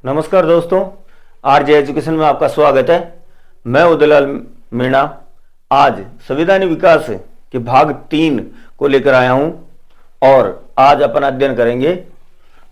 नमस्कार दोस्तों, RJ education में आपका स्वागत है। मैं उदयलाल मीणा आज संवैधानिक विकास के भाग 3 को लेकर आया हूं और आज अपन अध्ययन करेंगे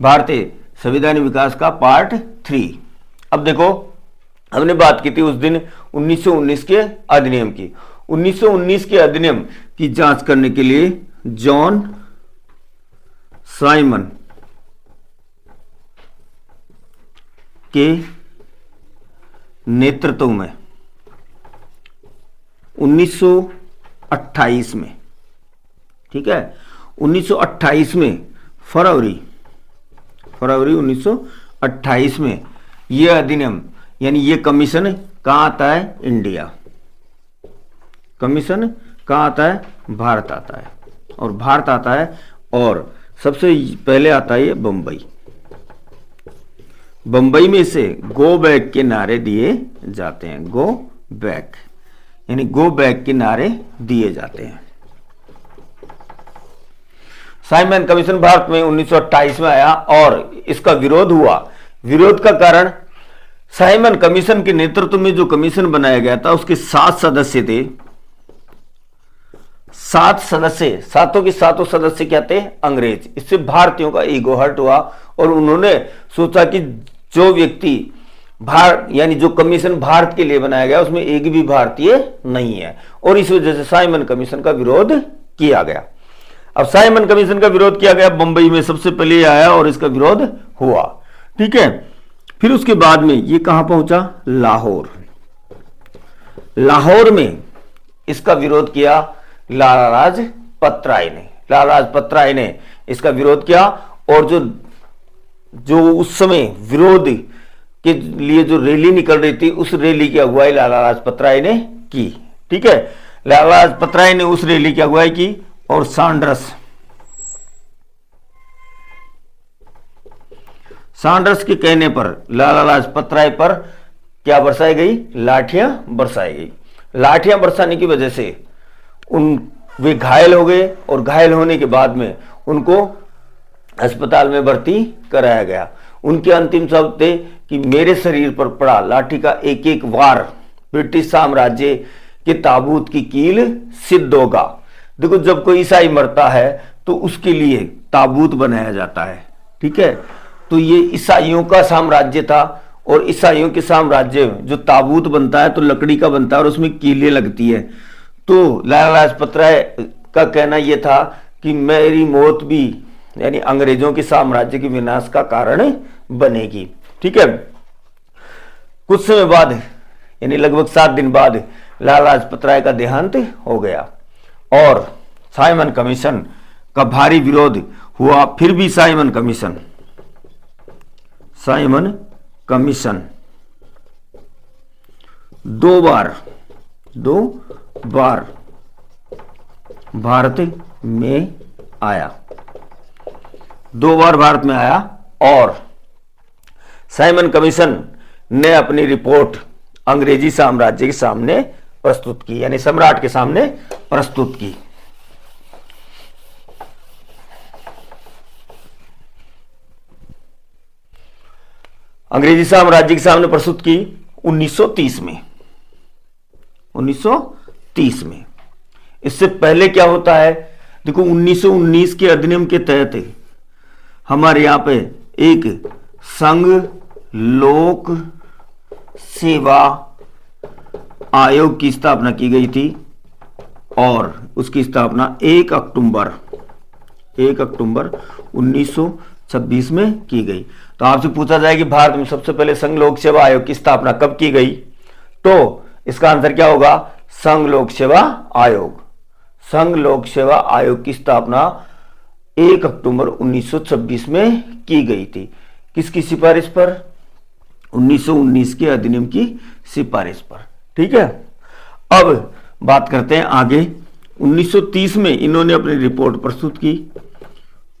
भारतीय संवैधानिक विकास का पार्ट 3। अब देखो, हमने बात की थी उस दिन 1919 के अधिनियम की। 1919 के अधिनियम की जांच करने के लिए जॉन साइमन के नेतृत्व में 1928 में, ठीक है, 1928 में फरवरी 1928 में यह अधिनियम यानी ये कमीशन कहां आता है? इंडिया। कमीशन कहां आता है? भारत आता है। और भारत आता है और सबसे पहले आता है ये बंबई। बंबई में से गो बैक के नारे दिए जाते हैं। गो बैक यानी गो बैक के नारे दिए जाते हैं। साइमन कमीशन भारत में 1928 में आया और इसका विरोध हुआ। विरोध का कारण, साइमन कमीशन के नेतृत्व में जो कमीशन बनाया गया था उसके 7 सदस्य थे। 7 सदस्य, सातों के सातों सदस्य क्या थे? अंग्रेज। इससे भारतीयों का ईगो हर्ट हुआ और उन्होंने सोचा कि जो व्यक्ति भारत यानी जो कमीशन भारत के लिए बनाया गया उसमें एक भी भारतीय नहीं है और इस वजह से साइमन कमीशन का विरोध किया गया। अब साइमन कमीशन का विरोध किया गया, बंबई में सबसे पहले आया और इसका विरोध हुआ, ठीक है। फिर उसके बाद में ये कहां पहुंचा? लाहौर। लाहौर में इसका विरोध किया लाला लाजपत राय ने। लाला लाजपत राय ने इसका विरोध किया और जो उस समय विरोध के लिए जो रैली निकल रही थी उस रैली की अगुवाई लाला लाजपत राय ने की, ठीक है। लाला लाजपत राय ने उस रैली की अगुवाई की और सैंडर्स के कहने पर लाला लाजपत राय पर क्या बरसाई गई? लाठियां बरसाई गई। लाठियां बरसाने की वजह से वे घायल हो गए और घायल होने के बाद में उनको अस्पताल में भर्ती कराया गया। उनके अंतिम शब्द थे कि मेरे शरीर पर पड़ा लाठी का एक एक वार ब्रिटिश साम्राज्य के ताबूत की कील सिद्ध होगा। देखो, जब कोई ईसाई मरता है तो उसके लिए ताबूत बनाया जाता है, ठीक है। तो ये ईसाइयों का साम्राज्य था और ईसाइयों के साम्राज्य में जो ताबूत बनता है तो लकड़ी का बनता है और उसमें कीलें लगती है। तो लाला लाजपत राय का कहना यह था कि मेरी मौत भी यानी अंग्रेजों के साम्राज्य के विनाश का कारण बनेगी, ठीक है। कुछ समय बाद यानी लगभग 7 दिन बाद लाला लाजपत राय का देहांत हो गया और साइमन कमीशन का भारी विरोध हुआ। फिर भी साइमन कमीशन 2 बार भारत में आया। 2 बार भारत में आया और साइमन कमीशन ने अपनी रिपोर्ट अंग्रेजी साम्राज्य के सामने प्रस्तुत की, यानी सम्राट के सामने प्रस्तुत की। अंग्रेजी साम्राज्य के सामने प्रस्तुत की 1930 में। 1930 में। इससे पहले क्या होता है? देखो, 1919 के अधिनियम के तहत हमारे यहां पे एक संघ लोक सेवा आयोग की स्थापना की गई थी और उसकी स्थापना 1 अक्टूबर 1926 में की गई। तो आपसे पूछा जाए कि भारत में सबसे पहले संघ लोक सेवा आयोग की स्थापना कब की गई, तो इसका आंसर क्या होगा? संघ लोक सेवा आयोग। संघ लोक सेवा आयोग की स्थापना 1 अक्टूबर 1926 में की गई थी। किसकी सिफारिश पर? 1919 के अधिनियम की सिफारिश पर, ठीक है। अब बात करते हैं आगे। 1930 में इन्होंने अपनी रिपोर्ट प्रस्तुत की।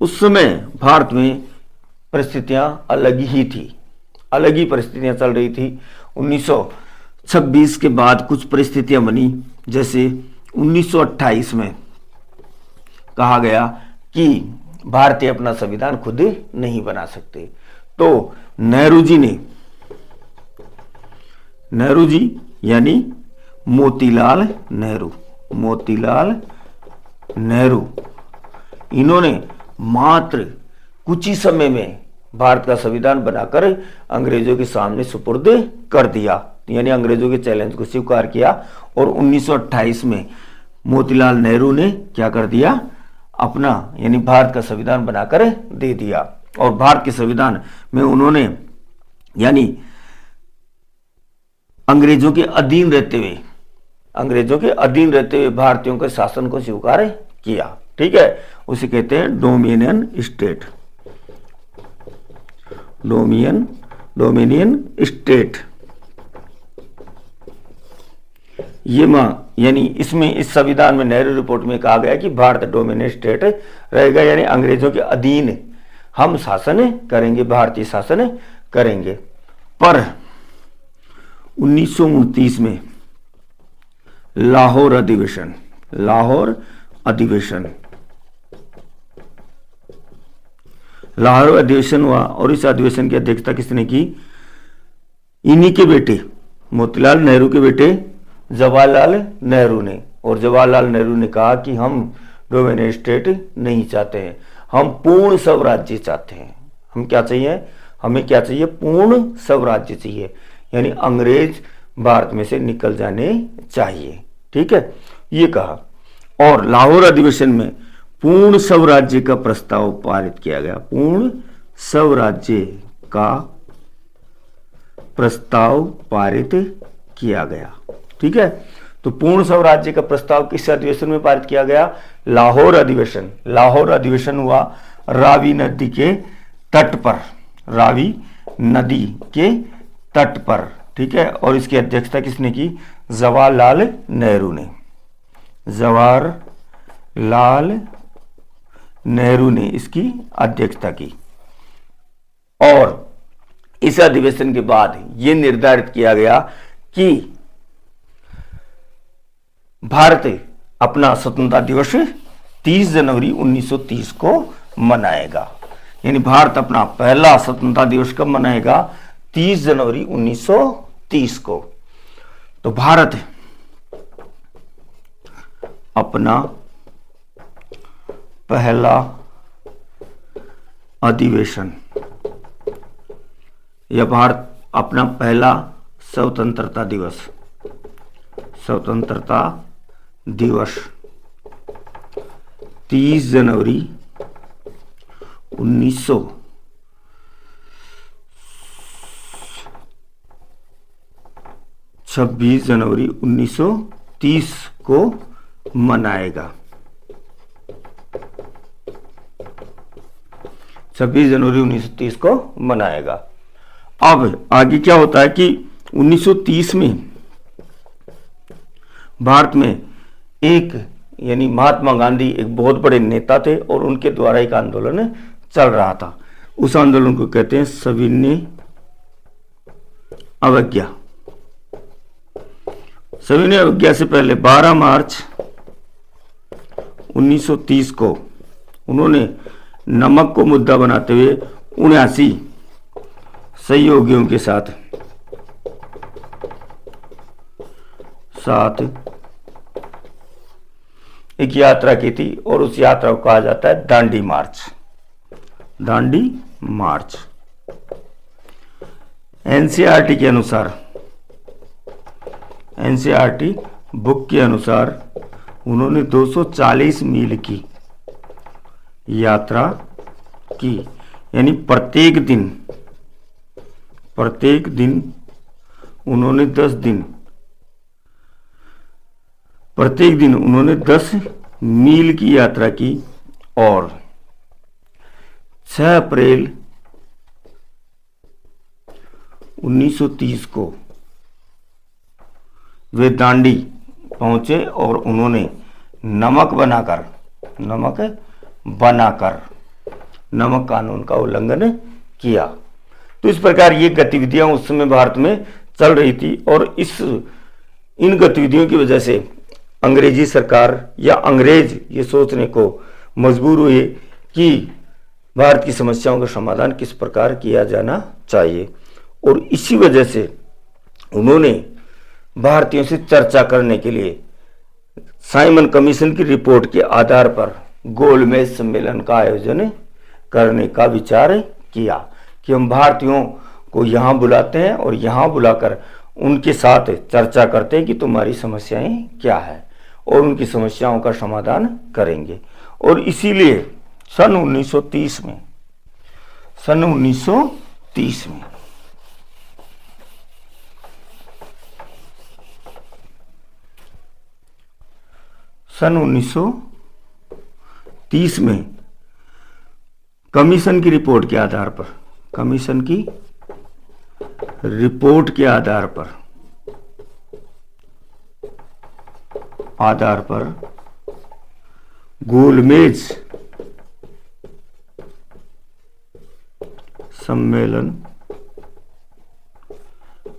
उस समय भारत में परिस्थितियां अलग ही थी, अलग ही परिस्थितियां चल रही थी। 1926 के बाद कुछ परिस्थितियां बनी, जैसे 1928 में कहा गया कि भारतीय अपना संविधान खुद नहीं बना सकते। तो नेहरू जी यानी मोतीलाल नेहरू, इन्होंने मात्र कुछ ही समय में भारत का संविधान बनाकर अंग्रेजों के सामने सुपुर्द कर दिया, यानी अंग्रेजों के चैलेंज को स्वीकार किया। और 1928 में मोतीलाल नेहरू ने क्या कर दिया, अपना यानी भारत का संविधान बनाकर दे दिया। और भारत के संविधान में उन्होंने यानी अंग्रेजों के अधीन रहते हुए भारतीयों के शासन को स्वीकार किया। ठीक है, उसे कहते हैं डोमिनियन स्टेट। ये यानी इसमें इस संविधान में नेहरू रिपोर्ट में कहा गया कि भारत डोमिनियन स्टेट रहेगा, यानी अंग्रेजों के अधीन हम शासन करेंगे, भारतीय शासन करेंगे। पर 1929 में लाहौर अधिवेशन हुआ और इस अधिवेशन की अध्यक्षता किसने की, इन्हीं के बेटे मोतीलाल नेहरू के बेटे जवाहरलाल नेहरू ने। और जवाहरलाल नेहरू ने कहा कि हम डोमिनियन स्टेट नहीं चाहते हैं, हम पूर्ण स्वराज्य चाहते हैं। हमें क्या चाहिए, पूर्ण स्वराज्य चाहिए, यानी अंग्रेज भारत में से निकल जाने चाहिए। ठीक है, ये कहा। और लाहौर अधिवेशन में पूर्ण स्वराज्य का प्रस्ताव पारित किया गया, पूर्ण स्वराज्य का प्रस्ताव पारित किया गया। ठीक है, तो पूर्ण स्वराज्य का प्रस्ताव किस अधिवेशन में पारित किया गया, लाहौर अधिवेशन हुआ रावी नदी के तट पर। ठीक है, और इसकी अध्यक्षता किसने की, जवाहरलाल नेहरू ने इसकी अध्यक्षता की। और इस अधिवेशन के बाद यह निर्धारित किया गया कि भारत अपना स्वतंत्रता दिवस 30 जनवरी 1930 को मनाएगा, यानी भारत अपना पहला स्वतंत्रता दिवस कब मनाएगा, 30 जनवरी 1930 को। तो भारत अपना पहला अधिवेशन या भारत अपना पहला स्वतंत्रता दिवस 30 जनवरी 26 जनवरी 1930 को मनाएगा। 26 जनवरी 1930 को मनाएगा। अब आगे क्या होता है कि 1930 में भारत में एक यानी महात्मा गांधी एक बहुत बड़े नेता थे और उनके द्वारा एक आंदोलन चल रहा था। उस आंदोलन को कहते हैं सविनय अवज्ञा। सविनय अवज्ञा से पहले 12 मार्च 1930 को उन्होंने नमक को मुद्दा बनाते हुए 79 सहयोगियों के साथ एक यात्रा की थी और उस यात्रा को कहा जाता है दांडी मार्च। एनसीईआरटी के अनुसार, एनसीईआरटी बुक के अनुसार उन्होंने 240 मील की यात्रा की, यानी प्रत्येक दिन उन्होंने 10 मील की यात्रा की। और 6 अप्रैल 1930 को वे दांडी पहुंचे और उन्होंने नमक कानून का उल्लंघन किया। तो इस प्रकार ये गतिविधियां उस समय भारत में चल रही थी और इन गतिविधियों की वजह से अंग्रेजी सरकार या अंग्रेज ये सोचने को मजबूर हुए कि भारत की समस्याओं का समाधान किस प्रकार किया जाना चाहिए। और इसी वजह से उन्होंने भारतीयों से चर्चा करने के लिए साइमन कमीशन की रिपोर्ट के आधार पर गोलमेज सम्मेलन का आयोजन करने का विचार किया कि हम भारतीयों को यहाँ बुलाते हैं और यहाँ बुलाकर उनके साथ चर्चा करते हैं कि तुम्हारी समस्याएं क्या है और उनकी समस्याओं का समाधान करेंगे। और इसीलिए सन 1930 में सन 1930 में कमीशन की रिपोर्ट के आधार पर गोलमेज सम्मेलन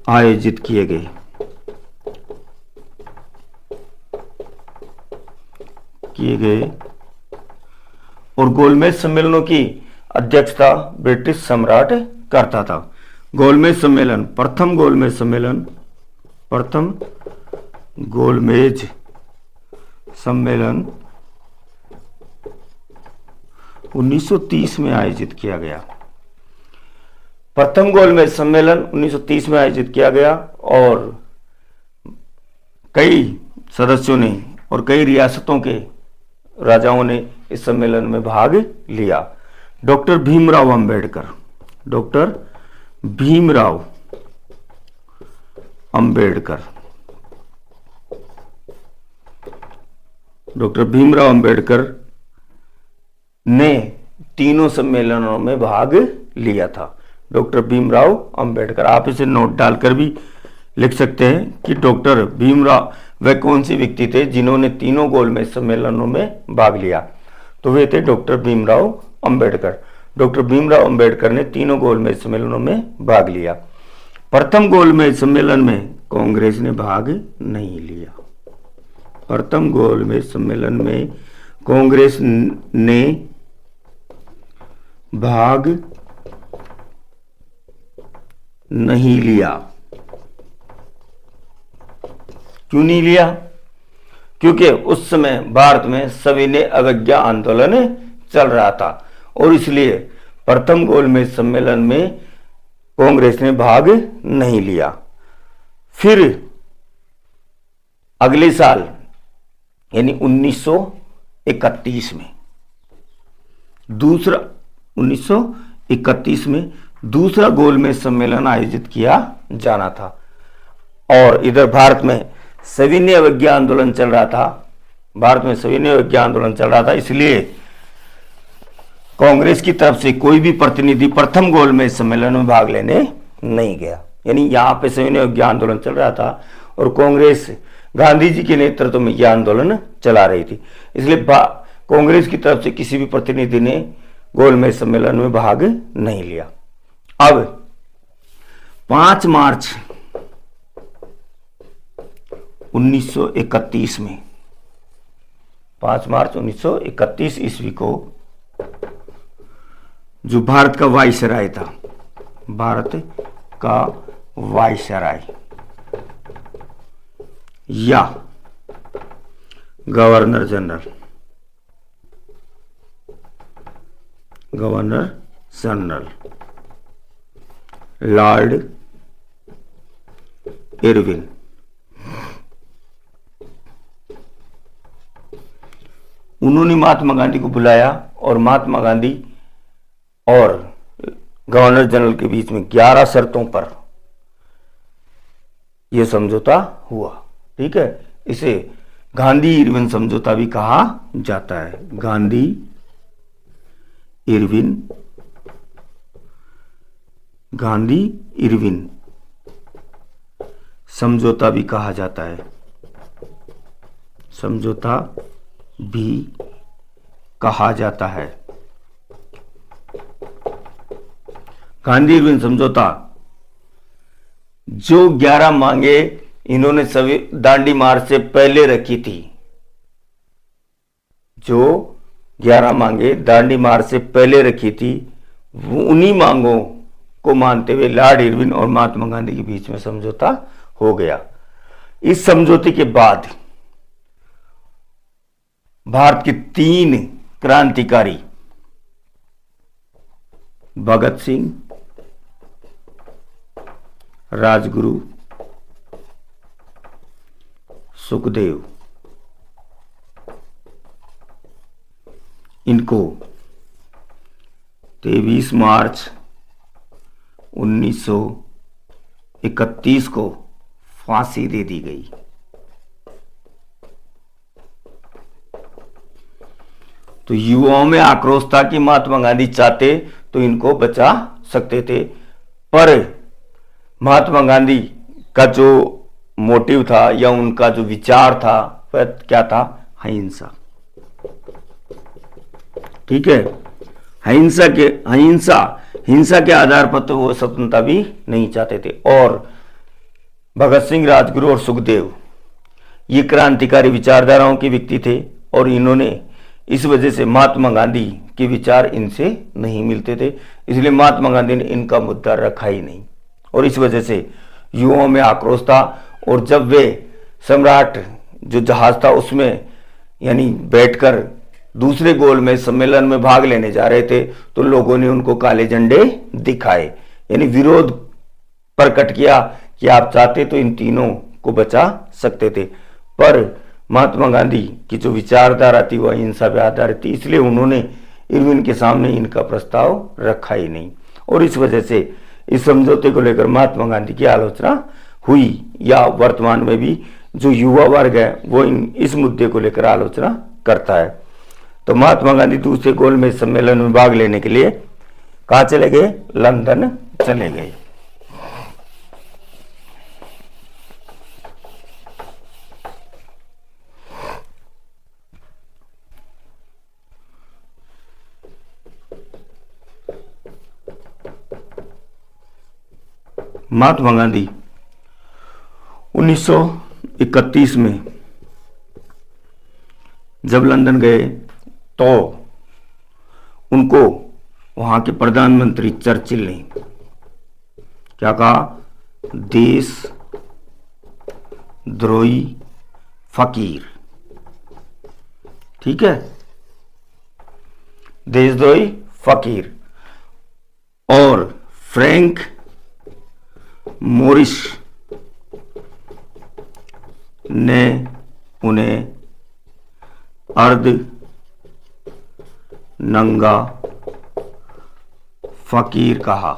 आयोजित किए गए। और गोलमेज सम्मेलनों की अध्यक्षता ब्रिटिश सम्राट करता था। गोलमेज सम्मेलन, प्रथम गोलमेज सम्मेलन 1930 में आयोजित किया गया। प्रथम गोलमेज सम्मेलन 1930 में आयोजित किया गया और कई सदस्यों ने और कई रियासतों के राजाओं ने इस सम्मेलन में भाग लिया। डॉक्टर भीमराव अंबेडकर ने तीनों सम्मेलनों में भाग लिया था। डॉक्टर भीमराव अंबेडकर, आप इसे नोट डालकर भी लिख सकते हैं कि डॉक्टर भीमराव वह कौन सी व्यक्ति थे जिन्होंने तीनों गोलमेज सम्मेलनों में भाग लिया। तो वे थे डॉक्टर भीमराव अंबेडकर। डॉक्टर भीमराव अंबेडकर ने तीनों गोलमेज सम्मेलनों में भाग लिया। प्रथम गोलमेज सम्मेलन में कांग्रेस ने भाग नहीं लिया। प्रथम गोलमेज सम्मेलन में कांग्रेस ने भाग नहीं लिया। क्यों नहीं लिया? क्योंकि उस समय भारत में सविनय अवज्ञा आंदोलन चल रहा था और इसलिए प्रथम गोलमेज सम्मेलन में कांग्रेस ने भाग नहीं लिया। फिर अगले साल यानी 1931 में दूसरा गोलमेज सम्मेलन आयोजित किया जाना था और इधर भारत में सविनय अवज्ञा आंदोलन चल रहा था। इसलिए कांग्रेस की तरफ से कोई भी प्रतिनिधि प्रथम गोलमेज सम्मेलन में भाग लेने नहीं गया। यानी यहां पे सविनय अवज्ञा आंदोलन चल रहा था और कांग्रेस गांधी जी के नेतृत्व में यह आंदोलन चला रही थी। इसलिए कांग्रेस की तरफ से किसी भी प्रतिनिधि ने गोलमेज सम्मेलन में भाग नहीं लिया। अब 5 मार्च 1931 में 5 मार्च 1931 ईस्वी को जो भारत का वायसराय था, या गवर्नर जनरल लॉर्ड इरविन उन्होंने महात्मा गांधी को बुलाया और महात्मा गांधी और गवर्नर जनरल के बीच में 11 शर्तों पर यह समझौता हुआ। ठीक है, इसे गांधी इरविन समझौता भी कहा जाता है। गांधी इरविन समझौता भी कहा जाता है। गांधी इरविन समझौता, जो 11 मांगे इन्होंने सभी दांडी मार्च से पहले रखी थी, जो 11 मांगे दांडी मार्च से पहले रखी थी, उन्हीं मांगों को मानते हुए लॉर्ड इरविन और महात्मा गांधी के बीच में समझौता हो गया। इस समझौते के बाद भारत के 3 क्रांतिकारी भगत सिंह, राजगुरु, सुखदेव, इनको 23 मार्च 1931 को फांसी दे दी गई। तो युवाओं में आक्रोश था कि महात्मा गांधी चाहते तो इनको बचा सकते थे, पर महात्मा गांधी का जो मोटिव था या उनका जो विचार था वह क्या था? अहिंसा। ठीक है, हिंसा के आधार पर तो वो स्वतंत्रता भी नहीं चाहते थे। और भगत सिंह, राजगुरु और सुखदेव ये क्रांतिकारी विचारधाराओं के व्यक्ति थे और इन्होंने इस वजह से महात्मा गांधी के विचार इनसे नहीं मिलते थे, इसलिए महात्मा गांधी ने इनका मुद्दा रखा ही नहीं और इस वजह से युवाओं में आक्रोश था। और जब वे सम्राट जो जहाज था उसमें यानी बैठकर दूसरे गोल में सम्मेलन में भाग लेने जा रहे थे तो लोगों ने उनको काले झंडे दिखाए, यानी विरोध प्रकट किया कि आप चाहते तो इन तीनों को बचा सकते थे, पर महात्मा गांधी की जो विचारधारा थी वह अहिंसा पर आधारित थी, इसलिए उन्होंने इरविन के सामने इनका प्रस्ताव रखा ही नहीं और इस वजह से इस समझौते को लेकर महात्मा गांधी की आलोचना हुई, या वर्तमान में भी जो युवा वर्ग है वो इस मुद्दे को लेकर आलोचना करता है। तो महात्मा गांधी दूसरे गोलमेज सम्मेलन में भाग लेने के लिए कहाँ चले गए? लंदन चले गए। महात्मा गांधी 1931 में जब लंदन गए तो उनको वहां के प्रधानमंत्री चर्चिल ने क्या कहा? देश द्रोही फकीर। ठीक है, देशद्रोही फकीर। और फ्रैंक मोरिस ने उन्हें अर्ध नंगा फकीर कहा।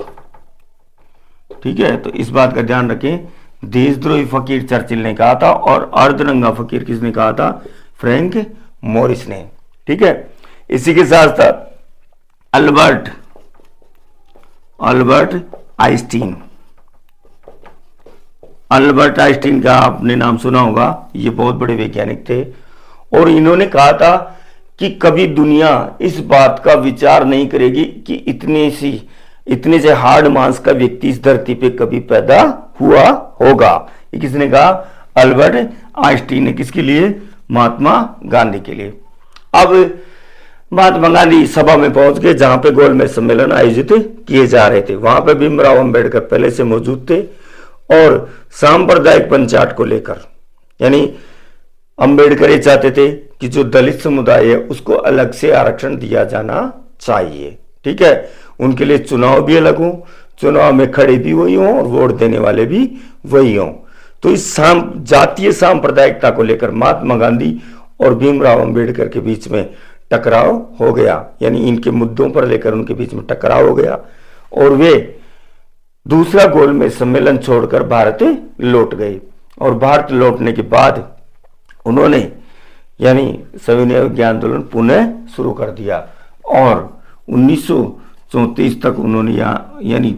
ठीक है, तो इस बात का ध्यान रखें, देशद्रोही फकीर चर्चिल ने कहा था और अर्धनंगा फकीर किसने कहा था? फ्रैंक मोरिस ने। ठीक है, इसी के साथ साथ अल्बर्ट आइंस्टीन का आपने नाम सुना होगा, ये बहुत बड़े वैज्ञानिक थे और इन्होंने कहा था कि कभी दुनिया इस बात का विचार नहीं करेगी कि इतने से हार्ड मांस का व्यक्ति इस धरती पे कभी पैदा हुआ होगा। ये किसने कहा? अल्बर्ट आइंस्टीन ने। किसके लिए? महात्मा गांधी के लिए। अब महात्मा गांधी सभा में पहुंच गए जहां पे गोलमेज सम्मेलन आयोजित किए जा रहे थे। वहां पे भीमराव अंबेडकर पहले से मौजूद थे और सांप्रदायिक पंचायत को लेकर, यानी अंबेडकर ये चाहते थे कि जो दलित समुदाय है उसको अलग से आरक्षण दिया जाना चाहिए। ठीक है, उनके लिए चुनाव भी अलग हो, चुनाव में खड़े भी वही हों और वोट देने वाले भी वही हों। तो इस जातीय सांप्रदायिकता को लेकर महात्मा गांधी और भीमराव अंबेडकर के बीच में टकराव हो गया, यानी इनके मुद्दों पर लेकर उनके बीच में टकराव हो गया और वे दूसरा गोलमेज सम्मेलन छोड़कर भारत लौट गए। और भारत लौटने के बाद उन्होंने यानी सविनय अवज्ञा आंदोलन पुनः शुरू कर दिया और 1934 तक उन्होंने यानी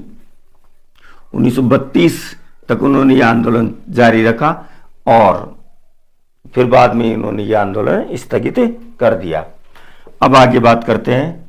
1932 तक उन्होंने यह आंदोलन जारी रखा और फिर बाद में इन्होंने यह आंदोलन स्थगित कर दिया। अब आगे बात करते हैं